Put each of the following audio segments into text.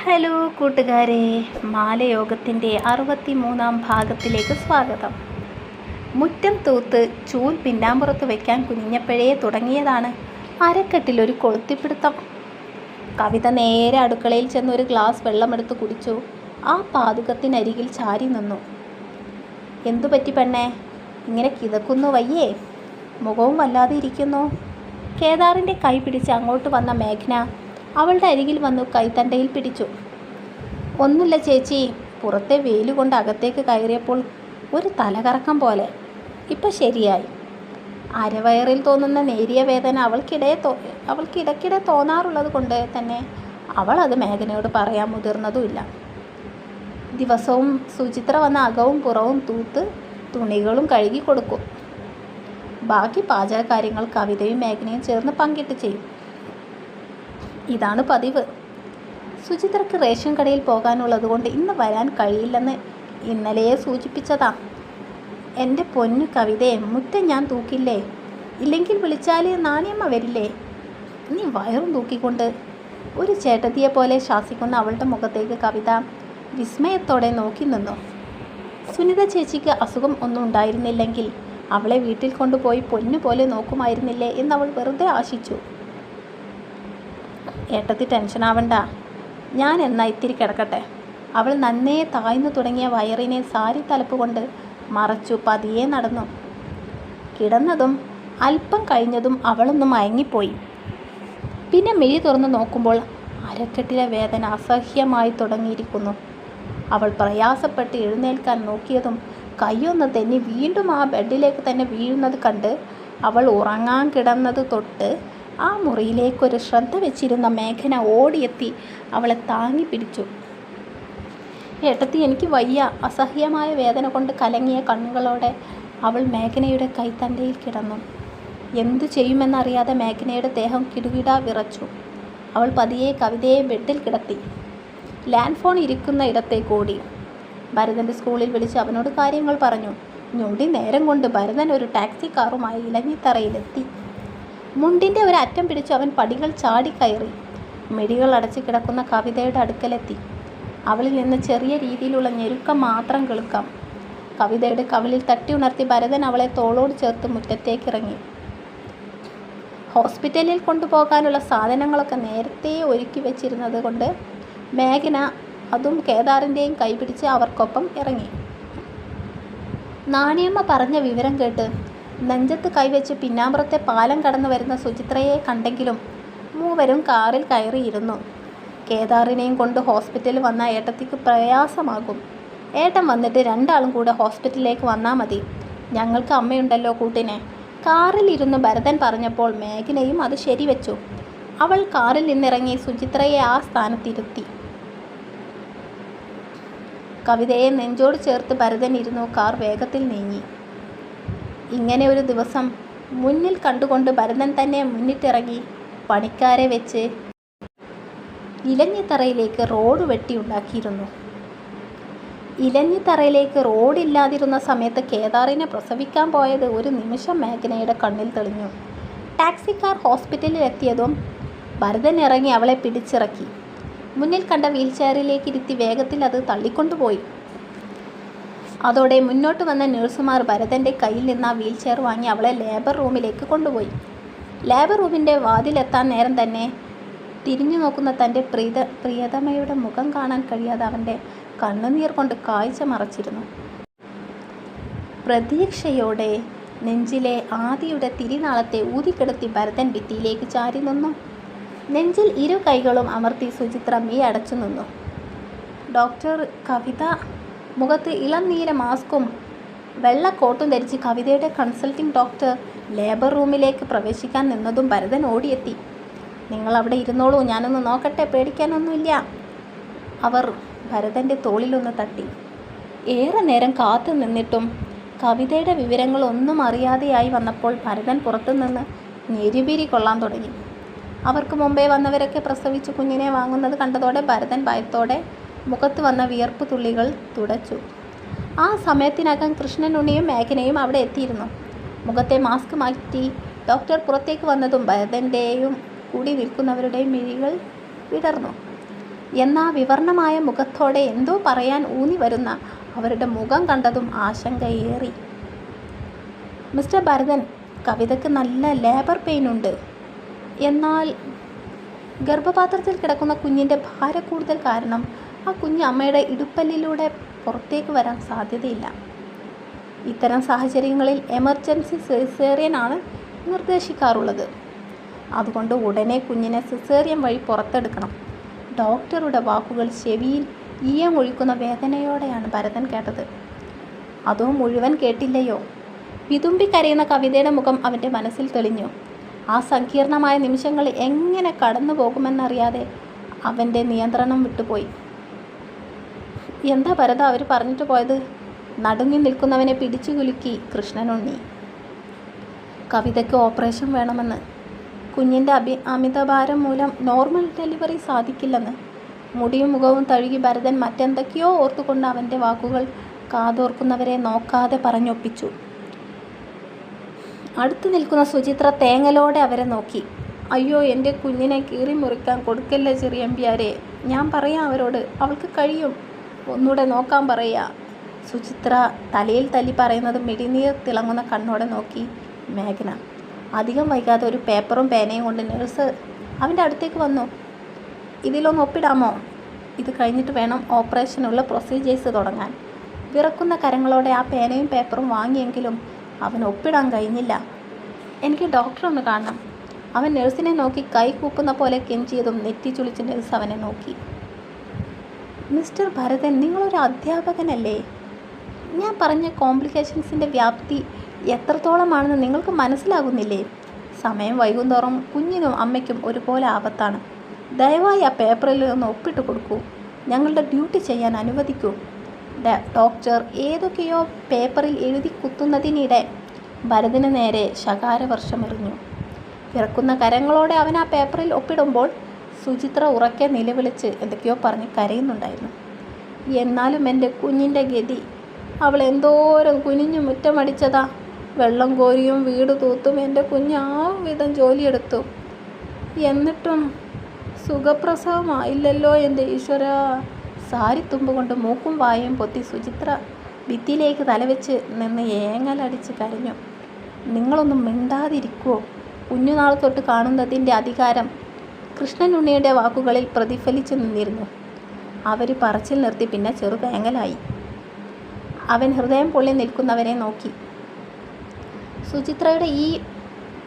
Hello കൂട്ടുകാരെ, മാലയോഗത്തിൻ്റെ 63-ാം ഭാഗത്തിലേക്ക് സ്വാഗതം. മുറ്റം തൂത്ത് ചൂൽ പിന്നാമ്പുറത്ത് വയ്ക്കാൻ കുനിഞ്ഞപ്പോഴേ തുടങ്ങിയതാണ് അരക്കെട്ടിലൊരു കൊളുത്തിപ്പിടുത്തം. കവിത നേരെ അടുക്കളയിൽ ചെന്ന് ഒരു ഗ്ലാസ് വെള്ളമെടുത്ത് കുടിച്ചു. ആ പാതുകത്തിനരികിൽ ചാരി നിന്നു. എന്തു പറ്റി പെണ്ണേ, ഇങ്ങനെ കിതക്കുന്നു? വയ്യേ? മുഖവും വല്ലാതെ ഇരിക്കുന്നു. കേദാറിൻ്റെ കൈ പിടിച്ച് അങ്ങോട്ട് വന്ന മേഘ്ന അവളുടെ അരികിൽ വന്നു കൈത്തണ്ടയിൽ പിടിച്ചു. ഒന്നുമില്ല ചേച്ചി, പുറത്തെ വെയിലുകൊണ്ട് അകത്തേക്ക് കയറിയപ്പോൾ ഒരു തലകറക്കം പോലെ. ഇപ്പം ശരിയായി. അരവയറിൽ തോന്നുന്ന നേരിയ വേദന അവൾക്കിടയ്ക്കിടെ തോന്നാറുള്ളത് കൊണ്ട് തന്നെ അവൾ അത് മേഘനയോട് പറയാൻ മുതിർന്നതുമില്ല. ദിവസവും സുചിത്ര വന്ന അകവും പുറവും തൂത്ത് തുണികളും കഴുകി കൊടുക്കും. ബാക്കി പാചക കാര്യങ്ങൾ കവിതയും മേഘനയും ചേർന്ന് പങ്കിട്ട് ചെയ്യും. ഇതാണ് പതിവ്. സുചിത്രയ്ക്ക് റേഷൻ കടയിൽ പോകാനുള്ളത് കൊണ്ട് ഇന്ന് വരാൻ കഴിയില്ലെന്ന് ഇന്നലെയെ സൂചിപ്പിച്ചതാ. എൻ്റെ പൊന്നു കവിതയെ, മുറ്റം ഞാൻ തൂക്കില്ലേ? ഇല്ലെങ്കിൽ വിളിച്ചാൽ നാണിയമ്മ വരില്ലേ? നീ വയറും തൂക്കിക്കൊണ്ട് ഒരു ചേട്ടത്തിയെ പോലെ ശാസിക്കുന്ന അവളുടെ മുഖത്തേക്ക് കവിത വിസ്മയത്തോടെ നോക്കി നിന്നു. സുനിത ചേച്ചിക്ക് അസുഖം ഒന്നും ഉണ്ടായിരുന്നില്ലെങ്കിൽ അവളെ വീട്ടിൽ കൊണ്ടുപോയി പൊന്നുപോലെ നോക്കുമായിരുന്നില്ലേ എന്നവൾ വെറുതെ ആശിച്ചു. ഏട്ടത്തി ടെൻഷനാവണ്ട, ഞാൻ എന്നാ ഇത്തിരി കിടക്കട്ടെ. അവൾ നന്നേ താഴ്ന്നു തുടങ്ങിയ വയറിനെ സാരി തലപ്പ് കൊണ്ട് മറച്ചു പതിയെ നടന്നു. കിടന്നതും അല്പം കഴിഞ്ഞതും അവളൊന്ന് മയങ്ങിപ്പോയി. പിന്നെ മിഴി തുറന്ന് നോക്കുമ്പോൾ അരക്കെട്ടിലെ വേദന അസഹ്യമായി തുടങ്ങിയിരിക്കുന്നു. അവൾ പ്രയാസപ്പെട്ട് എഴുന്നേൽക്കാൻ നോക്കിയതും കൈയൊന്ന് തെന്നി വീണ്ടും ആ ബെഡിലേക്ക് തന്നെ വീഴുന്നത് കണ്ട് അവൾ ഉറങ്ങാൻ കിടന്നത് തൊട്ട് ആ മുറിയിലേക്കൊരു ശ്രദ്ധ വെച്ചിരുന്ന മേഘന ഓടിയെത്തി അവളെ താങ്ങി പിടിച്ചു. ഏട്ടത്തി, എനിക്ക് വയ്യ. അസഹ്യമായ വേദന കൊണ്ട് കലങ്ങിയ കണ്ണുകളോടെ അവൾ മേഘനയുടെ കൈത്തണ്ടയിൽ കിടന്നു. എന്തു ചെയ്യുമെന്നറിയാതെ മേഘനയുടെ ദേഹം കിടുകിടാ വിറച്ചു. അവൾ പതിയെ കവിതയെ ബെഡിൽ കിടത്തി. ലാൻഡ് ഫോൺ ഇരിക്കുന്ന ഇടത്തേക്ക് ഓടി. ഭരതൻ്റെ സ്കൂളിൽ വിളിച്ച് അവനോട് കാര്യങ്ങൾ പറഞ്ഞു. ഞൊടി നേരം കൊണ്ട് ഭരതൻ ഒരു ടാക്സി കാറുമായി ഇലഞ്ഞിത്തറയിലെത്തി. മുണ്ടിൻ്റെ ഒരറ്റം പിടിച്ച് അവൻ പടികൾ ചാടിക്കയറി. മിഴികൾ അടച്ചു കിടക്കുന്ന കവിതയുടെ അടുക്കലെത്തി. അവളിൽ നിന്ന് ചെറിയ രീതിയിലുള്ള ഞെരുക്കം മാത്രം കേൾക്കാം. കവിതയുടെ കവിളിൽ തട്ടി ഉണർത്തി ഭരതൻ അവളെ തോളോട് ചേർത്ത് മുറ്റത്തേക്കിറങ്ങി. ഹോസ്പിറ്റലിൽ കൊണ്ടുപോകാനുള്ള സാധനങ്ങളൊക്കെ നേരത്തെ ഒരുക്കി വെച്ചിരുന്നത് കൊണ്ട് മേഘന അതും കേദാറിൻ്റെയും കൈ പിടിച്ച് അവർക്കൊപ്പം ഇറങ്ങി. നാണിയമ്മ പറഞ്ഞ വിവരം കേട്ട് നെഞ്ചത്ത് കൈവച്ച് പിന്നാമ്പുറത്തെ പാലം കടന്നു വരുന്ന സുചിത്രയെ കണ്ടെങ്കിലും മൂവരും കാറിൽ കയറിയിരുന്നു. കേദാറിനെയും കൊണ്ട് ഹോസ്പിറ്റലിൽ വന്ന ഏട്ടത്തിക്ക് പ്രയാസമാകും. ഏട്ടൻ വന്നിട്ട് രണ്ടാളും കൂടെ ഹോസ്പിറ്റലിലേക്ക് വന്നാൽ മതി. ഞങ്ങൾക്ക് അമ്മയുണ്ടല്ലോ കൂട്ടിനെ. കാറിൽ ഇരുന്ന് ഭരതൻ പറഞ്ഞപ്പോൾ മേഘനയും അത് ശരിവെച്ചു. അവൾ കാറിൽ നിന്നിറങ്ങി സുചിത്രയെ ആ സ്ഥാനത്തിരുത്തി. കവിതയെ നെഞ്ചോട് ചേർത്ത് ഭരതൻ ഇരുന്നു. കാർ വേഗത്തിൽ നീങ്ങി. ഇങ്ങനെ ഒരു ദിവസം മുന്നിൽ കണ്ടുകൊണ്ട് ഭരതൻ തന്നെ മുന്നിട്ടിറങ്ങി പണിക്കാരെ വെച്ച് ഇലഞ്ഞിത്തറയിലേക്ക് റോഡ് വെട്ടിയുണ്ടാക്കിയിരുന്നു. ഇലഞ്ഞിത്തറയിലേക്ക് റോഡില്ലാതിരുന്ന സമയത്ത് കേദാറിനെ പ്രസവിക്കാൻ പോയത് ഒരു നിമിഷം മേഘനയുടെ കണ്ണിൽ തെളിഞ്ഞു. ടാക്സിക്കാർ ഹോസ്പിറ്റലിൽ എത്തിയതും ഭരതൻ ഇറങ്ങി അവളെ പിടിച്ചിറക്കി. മുന്നിൽ കണ്ട വീൽ ചെയറിലേക്ക് ഇരുത്തി വേഗത്തിൽ അത് തള്ളിക്കൊണ്ടുപോയി. അതോടെ മുന്നോട്ട് വന്ന നഴ്സുമാർ ഭരതൻ്റെ കയ്യിൽ നിന്ന് ആ വീൽ ചെയർ വാങ്ങി അവളെ ലേബർ റൂമിലേക്ക് കൊണ്ടുപോയി. ലേബർ റൂമിൻ്റെ വാതിലെത്താൻ നേരം തന്നെ തിരിഞ്ഞു നോക്കുന്ന തൻ്റെ പ്രിയതമയുടെ മുഖം കാണാൻ കഴിയാതെ അവൻ്റെ കണ്ണുനീർ കൊണ്ട് കാഴ്ച മറച്ചിരുന്നു. പ്രതീക്ഷയോടെ നെഞ്ചിലെ ആദിയുടെ തിരിനാളത്തെ ഊതിക്കെടുത്തി ഭരതൻ ഭിത്തിയിലേക്ക് ചാരി നിന്നു. നെഞ്ചിൽ ഇരു കൈകളും അമർത്തി സുചിത്ര മീ അടച്ചു നിന്നു. ഡോക്ടർ കവിത മുഖത്ത് ഇളം നീല മാസ്കും വെള്ള കോട്ടും ധരിച്ച് കവിതയുടെ കൺസൾട്ടിംഗ് ഡോക്ടർ ലേബർ റൂമിലേക്ക് പ്രവേശിക്കാൻ നിന്നതും ഭരതൻ ഓടിയെത്തി. നിങ്ങൾ അവിടെ ഇരുന്നോളൂ, ഞാനൊന്ന് നോക്കട്ടെ, പേടിക്കാനൊന്നുമില്ല. അവർ ഭരതൻ്റെ തോളിലൊന്ന് തട്ടി. ഏറെ നേരം കാത്തു നിന്നിട്ടും കവിതയുടെ വിവരങ്ങളൊന്നും അറിയാതെയായി വന്നപ്പോൾ ഭരതൻ പുറത്തുനിന്ന് ഞെരിപിരി കൊള്ളാൻ തുടങ്ങി. അവർക്ക് മുമ്പേ വന്നവരൊക്കെ പ്രസവിച്ച് കുഞ്ഞിനെ വാങ്ങുന്നത് കണ്ടതോടെ ഭരതൻ ഭയത്തോടെ മുഖത്ത് വന്ന വിയർപ്പ് തുള്ളികൾ തുടച്ചു. ആ സമയത്തിനകം കൃഷ്ണനുണ്ണിയും മേഘനയും അവിടെ എത്തിയിരുന്നു. മുഖത്തെ മാസ്ക് മാറ്റി ഡോക്ടർ പുറത്തേക്ക് വന്നതും ഭരതൻ്റെയും കൂടി നിൽക്കുന്നവരുടെയും മിഴികൾ വിടർന്നു. എന്നാ വിവർണമായ മുഖത്തോടെ എന്തോ പറയാൻ ഊന്നി വരുന്ന അവരുടെ മുഖം കണ്ടതും ആശങ്കയേറി. മിസ്റ്റർ ഭരതൻ, കവിതയ്ക്ക് നല്ല ലേബർ പെയിൻ ഉണ്ട്. എന്നാൽ ഗർഭപാത്രത്തിൽ കിടക്കുന്ന കുഞ്ഞിൻ്റെ ഭാരക്കൂടുതൽ കാരണം ആ കുഞ്ഞ് അമ്മയുടെ ഇടുപ്പല്ലിലൂടെ പുറത്തേക്ക് വരാൻ സാധ്യതയില്ല. ഇത്തരം സാഹചര്യങ്ങളിൽ എമർജൻസി സിസേറിയനാണ് നിർദ്ദേശിക്കാറുള്ളത്. അതുകൊണ്ട് ഉടനെ കുഞ്ഞിനെ സിസേറിയൻ വഴി പുറത്തെടുക്കണം. ഡോക്ടറുടെ വാക്കുകൾ ചെവിയിൽ ഈയം ഒഴിക്കുന്ന വേദനയോടെയാണ് ഭരതൻ കേട്ടത്. അതോ മുഴുവൻ കേട്ടില്ലയോ? വിതുമ്പി കരയുന്ന കവിതയുടെ മുഖം അവൻ്റെ മനസ്സിൽ തെളിഞ്ഞു. ആ സങ്കീർണമായ നിമിഷങ്ങൾ എങ്ങനെ കടന്നു പോകുമെന്നറിയാതെ അവൻ്റെ നിയന്ത്രണം വിട്ടുപോയി. എന്താ ഭരത അവർ പറഞ്ഞിട്ട് പോയത്? നടുങ്ങി നിൽക്കുന്നവനെ പിടിച്ചു കുലുക്കി കൃഷ്ണനുണ്ണി. കവിതയ്ക്ക് ഓപ്പറേഷൻ വേണമെന്ന്. കുഞ്ഞിൻ്റെ അമിതഭാരം മൂലം നോർമൽ ഡെലിവറി സാധിക്കില്ലെന്ന്. മുടിയും മുഖവും തഴുകി ഭരതൻ മറ്റെന്തൊക്കെയോ ഓർത്തുകൊണ്ട് അവൻ്റെ വാക്കുകൾ കാതോർക്കുന്നവരെ നോക്കാതെ പറഞ്ഞൊപ്പിച്ചു. അടുത്ത് നിൽക്കുന്ന സുചിത്ര തേങ്ങലോടെ അവരെ നോക്കി. അയ്യോ, എൻ്റെ കുഞ്ഞിനെ കീറി മുറിക്കാൻ കൊടുക്കല്ലേ ചെറിയമ്പ്യാരെ. ഞാൻ പറയാം അവരോട്, അവൾക്ക് കഴിയും. ഒന്നുകൂടെ നോക്കാൻ പറയുക. സുചിത്ര തലയിൽ തല്ലി പറയുന്നത് മിടിനീർ തിളങ്ങുന്ന കണ്ണോടെ നോക്കി മേഘന. അധികം വൈകാതെ ഒരു പേപ്പറും പേനയും കൊണ്ട് നഴ്സ് അവൻ്റെ അടുത്തേക്ക് വന്നു. ഇതിലൊന്ന് ഒപ്പിടാമോ? ഇത് കഴിഞ്ഞിട്ട് വേണം ഓപ്പറേഷനുള്ള പ്രൊസീജിയേഴ്സ് തുടങ്ങാൻ. വിറക്കുന്ന കരങ്ങളോടെ ആ പേനയും പേപ്പറും വാങ്ങിയെങ്കിലും അവന് ഒപ്പിടാൻ കഴിഞ്ഞില്ല. എനിക്ക് ഡോക്ടറെ ഒന്ന് കാണണം. അവൻ നഴ്സിനെ നോക്കി കൈ കൂപ്പുന്ന പോലെ കെഞ്ചിയതും നെറ്റി ചുളിച്ച് നഴ്സ് അവനെ നോക്കി. മിസ്റ്റർ ഭരതൻ, നിങ്ങളൊരു അധ്യാപകനല്ലേ? ഞാൻ പറഞ്ഞ കോംപ്ലിക്കേഷൻസിൻ്റെ വ്യാപ്തി എത്രത്തോളമാണെന്ന് നിങ്ങൾക്ക് മനസ്സിലാകുന്നില്ലേ? സമയം വൈകുന്തോറും കുഞ്ഞിനും അമ്മയ്ക്കും ഒരുപോലെ ആപത്താണ്. ദയവായി ആ പേപ്പറിൽ ഒന്ന് ഒപ്പിട്ട് കൊടുക്കൂ. ഞങ്ങളുടെ ഡ്യൂട്ടി ചെയ്യാൻ അനുവദിക്കൂ. ഡോക്ടർ ഏതൊക്കെയോ പേപ്പറിൽ എഴുതി കുത്തുന്നതിനിടെ ഭരതിന് നേരെ ശകാരവർഷമെറിഞ്ഞു. വിറക്കുന്ന കരങ്ങളോടെ അവൻ ആ പേപ്പറിൽ ഒപ്പിടുമ്പോൾ സുചിത്ര ഉറക്കെ നിലവിളിച്ച് എന്തൊക്കെയോ പറഞ്ഞ് കരയുന്നുണ്ടായിരുന്നു. എന്നാലും എൻ്റെ കുഞ്ഞിൻ്റെ ഗതി, അവൾ എന്തോരം കുനിഞ്ഞു മുറ്റമടിച്ചതാ. വെള്ളം കോരിയും വീട് തൂത്തും എൻ്റെ കുഞ്ഞ് ആ വിധം ജോലിയെടുത്തു. എന്നിട്ടും സുഖപ്രസവമായില്ലല്ലോ എൻ്റെ ഈശ്വര. സാരിത്തുമ്പ് കൊണ്ട് മൂക്കും വായയും പൊത്തി സുചിത്ര ഭിത്തിയിലേക്ക് തലവെച്ച് നിന്ന് ഏങ്ങലടിച്ച് കരഞ്ഞു. നിങ്ങളൊന്നും മിണ്ടാതിരിക്കുവോ? കുഞ്ഞുനാൾ തൊട്ട് കാണുന്നതിൻ്റെ അധികാരം കൃഷ്ണനുണ്ണിയുടെ വാക്കുകളിൽ പ്രതിഫലിച്ചു നിന്നിരുന്നു. അവർ പറച്ചിൽ നിർത്തി. പിന്നെ ചെറുതേങ്ങലായി. അവൻ ഹൃദയം പൊള്ളി നിൽക്കുന്നവരെ നോക്കി. സുചിത്രയുടെ ഈ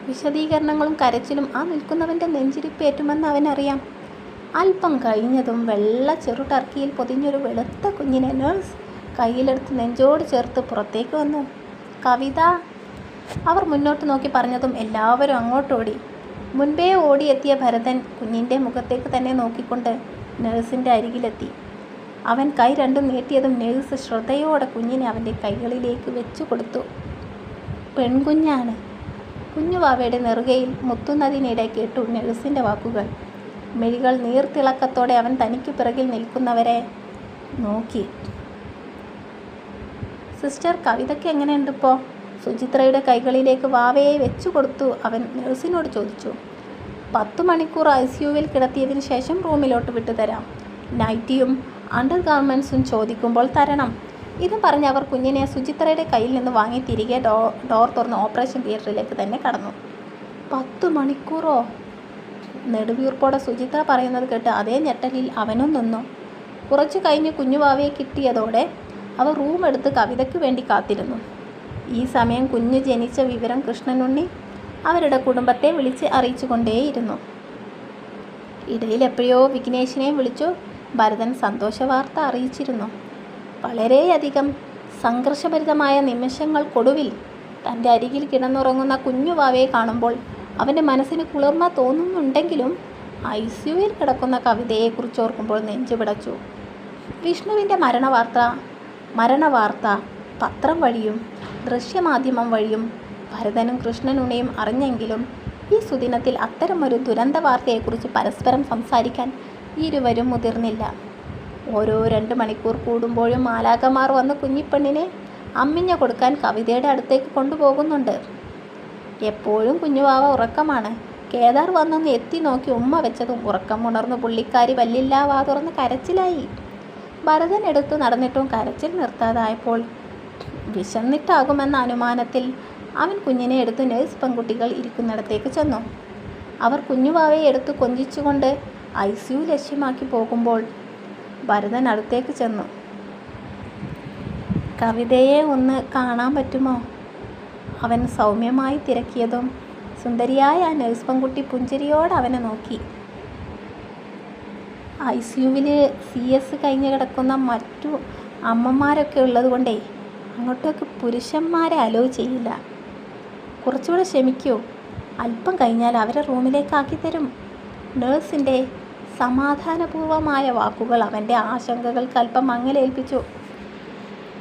വിശദീകരണങ്ങളും കരച്ചിലും ആ നിൽക്കുന്നവൻ്റെ നെഞ്ചിരിപ്പേറ്റുമെന്ന് അവനറിയാം. അല്പം കഴിഞ്ഞതും വെള്ള ചെറു ടർക്കിയിൽ പൊതിഞ്ഞൊരു വെളുത്ത കുഞ്ഞിനെ നഴ്സ് കയ്യിലെടുത്ത് നെഞ്ചോട് ചേർത്ത് പുറത്തേക്ക് വന്നു. കവിത, അവർ മുന്നോട്ട് നോക്കി പറഞ്ഞതും എല്ലാവരും അങ്ങോട്ടോടി. മുൻപേ ഓടിയെത്തിയ ഭരതൻ കുഞ്ഞിൻ്റെ മുഖത്തേക്ക് തന്നെ നോക്കിക്കൊണ്ട് നഴ്സിൻ്റെ അരികിലെത്തി. അവൻ കൈ രണ്ടും നീട്ടിയതും നഴ്സ് ശ്രദ്ധയോടെ കുഞ്ഞിനെ അവൻ്റെ കൈകളിലേക്ക് വെച്ചു കൊടുത്തു. പെൺകുഞ്ഞാണ്. കുഞ്ഞുവാവയുടെ നെറുകയിൽ മുത്തുന്നതിനിടെ കേട്ടു നഴ്സിൻ്റെ വാക്കുകൾ. മിഴികൾ നീർത്തിളക്കത്തോടെ അവൻ തനിക്ക് പിറകിൽ നിൽക്കുന്നവരെ നോക്കി. സിസ്റ്റർ, കവിതയ്ക്ക് എങ്ങനെയുണ്ടിപ്പോൾ? സുചിത്രയുടെ കൈകളിലേക്ക് വാവയെ വെച്ചു കൊടുത്തു അവൻ നഴ്സിനോട് ചോദിച്ചു. 10 മണിക്കൂർ ICUവിൽ കിടത്തിയതിന് ശേഷം റൂമിലോട്ട് വിട്ടു തരാം. നൈറ്റിയും അണ്ടർ ഗാർമെൻസും ചോദിക്കുമ്പോൾ തരണം. ഇതും പറഞ്ഞ് അവർ കുഞ്ഞിനെ സുചിത്രയുടെ കയ്യിൽ നിന്ന് വാങ്ങി തിരികെ ഡോർ തുറന്ന് ഓപ്പറേഷൻ തിയേറ്ററിലേക്ക് തന്നെ കടന്നു. 10 മണിക്കൂറോ? നെടുവീർപ്പോടെ സുചിത്ര പറയുന്നത് കേട്ട് അതേ ഞെട്ടലിൽ അവനും നിന്നു. കുറച്ചു കഴിഞ്ഞ് കുഞ്ഞുവാവയെ കിട്ടിയതോടെ അവർ റൂമെടുത്ത് കവിതയ്ക്ക് വേണ്ടി കാത്തിരുന്നു. ഈ സമയം കുഞ്ഞ് ജനിച്ച വിവരം കൃഷ്ണനുണ്ണി അവരുടെ കുടുംബത്തെ വിളിച്ച് അറിയിച്ചു കൊണ്ടേയിരുന്നു. ഇടയിൽ എപ്പോഴോ വിഘ്നേഷിനെയും വിളിച്ചു ഭരതൻ സന്തോഷവാർത്ത അറിയിച്ചിരുന്നു. വളരെയധികം സംഘർഷഭരിതമായ നിമിഷങ്ങൾക്കൊടുവിൽ തൻ്റെ അരികിൽ കിടന്നുറങ്ങുന്ന കുഞ്ഞുവാവയെ കാണുമ്പോൾ അവൻ്റെ മനസ്സിന് കുളിർമ തോന്നുന്നുണ്ടെങ്കിലും ICUവിൽ കിടക്കുന്ന കവിതയെക്കുറിച്ച് ഓർക്കുമ്പോൾ നെഞ്ചു പിടച്ചു. വിഷ്ണുവിൻ്റെ മരണവാർത്ത പത്രം വഴിയും ദൃശ്യമാധ്യമം വഴിയും ഭരതനും കൃഷ്ണനുണ്ണിയും അറിഞ്ഞെങ്കിലും ഈ സുദിനത്തിൽ അത്തരമൊരു ദുരന്ത വാർത്തയെക്കുറിച്ച് പരസ്പരം സംസാരിക്കാൻ ഇരുവരും മുതിർന്നില്ല. ഓരോ 2 മണിക്കൂർ കൂടുമ്പോഴും മാലാഖമാർ വന്ന് കുഞ്ഞിപ്പെണ്ണിനെ അമ്മിഞ്ഞ കൊടുക്കാൻ കവിതയുടെ അടുത്തേക്ക് കൊണ്ടുപോകുന്നുണ്ട്. എപ്പോഴും കുഞ്ഞുവാവ ഉറക്കമാണ്. കേദാർ വന്നൊന്ന് എത്തി നോക്കി ഉമ്മ വെച്ചതും ഉറക്കമുണർന്നു പുള്ളിക്കാരി വല്ലില്ലാ വാ തുറന്ന് കരച്ചിലായി. ഭരതൻ എടുത്തു നടന്നിട്ടും കരച്ചിൽ നിർത്താതായപ്പോൾ വിശന്നിട്ടാകുമെന്ന അനുമാനത്തിൽ അവൻ കുഞ്ഞിനെ എടുത്ത് നേഴ്സ് പെൺകുട്ടികൾ ഇരിക്കുന്നിടത്തേക്ക് ചെന്നു. അവർ കുഞ്ഞുവാവയെ എടുത്ത് കൊഞ്ചിച്ചുകൊണ്ട് ICU ലക്ഷ്യമാക്കി പോകുമ്പോൾ ഭരതൻ അടുത്തേക്ക് ചെന്നു. കവിതയെ ഒന്ന് കാണാൻ പറ്റുമോ? അവൻ സൗമ്യമായി തിരക്കിയതും സുന്ദരിയായ ആ നേഴ്സ് പെൺകുട്ടി പുഞ്ചിരിയോടെ അവനെ നോക്കി. ICUവിൽ CS കഴിഞ്ഞ് കിടക്കുന്ന മറ്റു അമ്മമാരൊക്കെ ഉള്ളത് കൊണ്ടേ അങ്ങോട്ടേക്ക് പുരുഷന്മാരെ അലോ ചെയ്യില്ല. കുറച്ചുകൂടെ ക്ഷമിക്കൂ, അല്പം കഴിഞ്ഞാൽ അവരെ റൂമിലേക്ക് ആക്കിത്തരും. നേഴ്സിൻ്റെ സമാധാനപൂർവമായ വാക്കുകൾ അവൻ്റെ ആശങ്കകൾക്ക് അല്പം മങ്ങലേൽപ്പിച്ചു.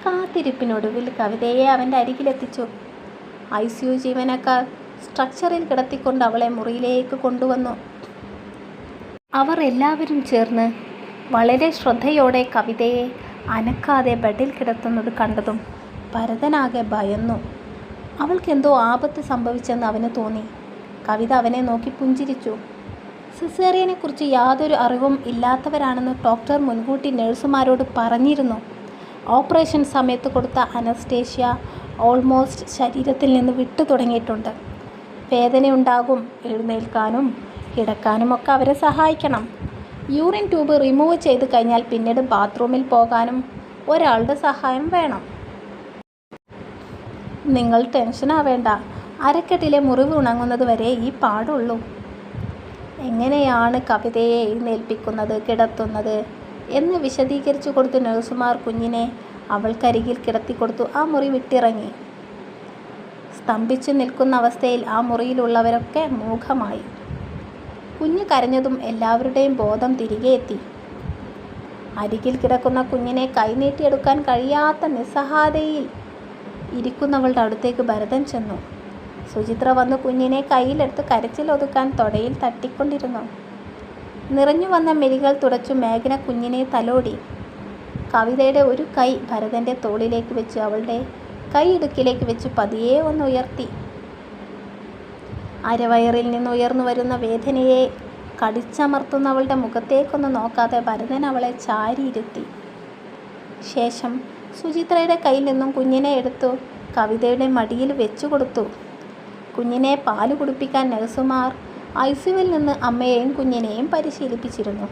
കാത്തിരിപ്പിനൊടുവിൽ കവിതയെ അവൻ്റെ അരികിലെത്തിച്ചു. ICU ജീവനക്കാർ സ്ട്രക്ചറിൽ കിടത്തിക്കൊണ്ട് അവളെ മുറിയിലേക്ക് കൊണ്ടുവന്നു. അവർ എല്ലാവരും ചേർന്ന് വളരെ ശ്രദ്ധയോടെ കവിതയെ അനക്കാതെ ബെഡിൽ കിടത്തുന്നത് കണ്ടതും ഭരതനാകെ ഭയന്നു. അവൾക്കെന്തോ ആപത്ത് സംഭവിച്ചെന്ന് അവന് തോന്നി. കവിത അവനെ നോക്കി പുഞ്ചിരിച്ചു. സിസേറിയനെക്കുറിച്ച് യാതൊരു അറിവും ഇല്ലാത്തവരാണെന്ന് ഡോക്ടർ മുൻകൂട്ടി നഴ്സുമാരോട് പറഞ്ഞിരുന്നു. ഓപ്പറേഷൻ സമയത്ത് കൊടുത്ത അനസ്തേഷ്യ ഓൾമോസ്റ്റ് ശരീരത്തിൽ നിന്ന് വിട്ടു തുടങ്ങിയിട്ടുണ്ട്. വേദനയുണ്ടാകും. എഴുന്നേൽക്കാനും കിടക്കാനുമൊക്കെ അവരെ സഹായിക്കണം. യൂറിൻ ട്യൂബ് റിമൂവ് ചെയ്ത് കഴിഞ്ഞാൽ പിന്നീട് ബാത്റൂമിൽ പോകാനും ഒരാളുടെ സഹായം വേണം. നിങ്ങൾ ടെൻഷനാവേണ്ട. അരക്കെട്ടിലെ മുറിവ് ഉണങ്ങുന്നത് വരെ ഈ പാടുള്ളൂ. എങ്ങനെയാണ് കവിതയെ എഴുന്നേൽപ്പിക്കുന്നത്, കിടത്തുന്നത് എന്ന് വിശദീകരിച്ചു കൊടുത്ത് നഴ്സുമാർ കുഞ്ഞിനെ അവൾക്കരികിൽ കിടത്തിക്കൊടുത്തു ആ മുറി വിട്ടിറങ്ങി. സ്തംഭിച്ചു നിൽക്കുന്ന അവസ്ഥയിൽ ആ മുറിയിലുള്ളവരൊക്കെ മൂകമായി. കുഞ്ഞ് കരഞ്ഞതും എല്ലാവരുടെയും ബോധം തിരികെ എത്തി. അരികിൽ കിടക്കുന്ന കുഞ്ഞിനെ കൈനീട്ടിയെടുക്കാൻ കഴിയാത്ത നിസ്സഹായതയിൽ ഇരിക്കുന്നവളുടെ അടുത്തേക്ക് ഭരതൻ ചെന്നു. സുചിത്ര വന്ന് കുഞ്ഞിനെ കയ്യിലെടുത്ത് കരച്ചിലൊതുക്കാൻ തൊടയിൽ തട്ടിക്കൊണ്ടിരുന്നു. നിറഞ്ഞു വന്ന മിഴികൾ തുടച്ചു മേഘന കുഞ്ഞിനെ തലോടി. കവിതയുടെ ഒരു കൈ ഭരതൻ്റെ തോളിലേക്ക് വെച്ച് അവളുടെ കൈ ഇടുക്കിലേക്ക് വെച്ച് പതിയെ ഒന്ന് ഉയർത്തി. അരവയറിൽ നിന്ന് ഉയർന്നു വരുന്ന വേദനയെ കടിച്ചമർത്തുന്നവളുടെ മുഖത്തേക്കൊന്ന് നോക്കാതെ ഭരതൻ അവളെ ചാരിയിരുത്തി. ശേഷം സുചിത്രയുടെ കയ്യിൽ നിന്നും കുഞ്ഞിനെ എടുത്തു കവിതയുടെ മടിയിൽ വെച്ചു കൊടുത്തു. കുഞ്ഞിനെ പാല് കുടിപ്പിക്കാൻ നഴ്സുമാർ ICUവിൽ നിന്ന് അമ്മയെയും കുഞ്ഞിനെയും പരിശീലിപ്പിച്ചിരുന്നു.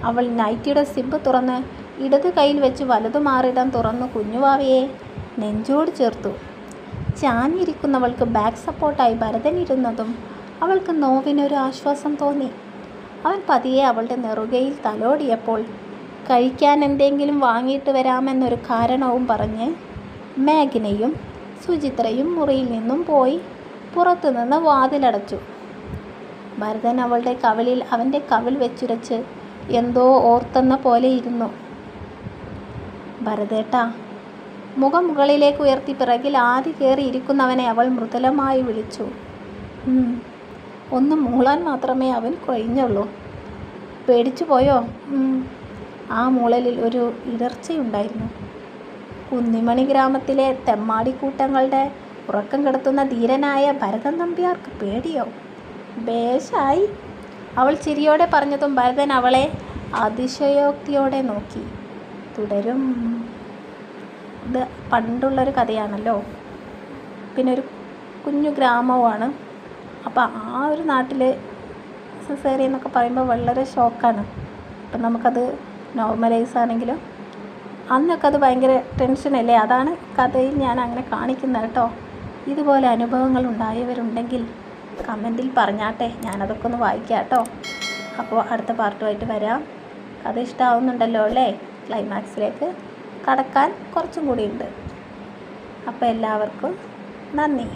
അവൾ നൈറ്റിയുടെ സിബ് തുറന്ന് ഇടത് കൈയിൽ വെച്ച് വലതു മാറിടം തുറന്നു കുഞ്ഞുവാവയെ നെഞ്ചോട് ചേർത്തു. ചാഞ്ഞിരിക്കുന്നവൾക്ക് ബാക്ക് സപ്പോർട്ടായി ഭരതൻ ഇരുന്നതും അവൾക്ക് നോവിനൊരു ആശ്വാസം തോന്നി. അവൻ പതിയെ അവളുടെ നെറുകയിൽ തലോടിയപ്പോൾ കഴിക്കാൻ എന്തെങ്കിലും വാങ്ങിയിട്ട് വരാമെന്നൊരു കാരണവും പറഞ്ഞ് മേഘനയും സുചിത്രയും മുറിയിൽ നിന്നും പോയി പുറത്തുനിന്ന് വാതിലടച്ചു. ഭരതൻ അവളുടെ കവിളിൽ അവൻ്റെ കവിൾ വെച്ചുരച്ച് എന്തോ ഓർത്തെന്ന പോലെ ഇരുന്നു. ഭരതേട്ടാ, മുഖം മുകളിലേക്ക് ഉയർത്തി പിറകിൽ ആദ്യ കയറി ഇരിക്കുന്നവനെ അവൾ മൃദുലമായി വിളിച്ചു. ഒന്ന് മൂളാൻ മാത്രമേ അവൻ കഴിഞ്ഞുള്ളൂ. പേടിച്ചു പോയോ? ആ മൂളലിൽ ഒരു ഇടർച്ചയുണ്ടായിരുന്നു. കുന്നിമണി ഗ്രാമത്തിലെ തെമ്മാടിക്കൂട്ടങ്ങളുടെ ഉറക്കം കെടുത്തുന്ന ധീരനായ ഭരതൻ നമ്പ്യാർക്ക് പേടിയോ? ബേശായി, അവൾ ചിരിയോടെ പറഞ്ഞതും ഭരതൻ അവളെ അതിശയോക്തിയോടെ നോക്കി. തുടരും. ഇത് പണ്ടുള്ളൊരു കഥയാണല്ലോ. പിന്നെ ഒരു കുഞ്ഞു ഗ്രാമവുമാണ്. അപ്പോൾ ആ ഒരു നാട്ടിൽ സിസേറിയൻ എന്നൊക്കെ പറയുമ്പോൾ വളരെ ഷോക്കാണ്. അപ്പം നമുക്കത് നോർമലൈസ് ആണെങ്കിലും അന്നൊക്കെ അത് ഭയങ്കര ടെൻഷനല്ലേ. അതാണ് കഥയിൽ ഞാൻ അങ്ങനെ കാണിക്കുന്നത് കേട്ടോ. ഇതുപോലെ അനുഭവങ്ങൾ ഉണ്ടായവരുണ്ടെങ്കിൽ കമൻറ്റിൽ പറഞ്ഞാട്ടെ, ഞാനതൊക്കെ ഒന്ന് വായിക്കാം കേട്ടോ. അപ്പോൾ അടുത്ത പാർട്ടുമായിട്ട് വരാം. കഥ ഇഷ്ടമാവുന്നുണ്ടല്ലോ അല്ലേ? ക്ലൈമാക്സിലേക്ക് കടക്കാൻ കുറച്ചും കൂടിയുണ്ട്. അപ്പോൾ എല്ലാവർക്കും നന്ദി.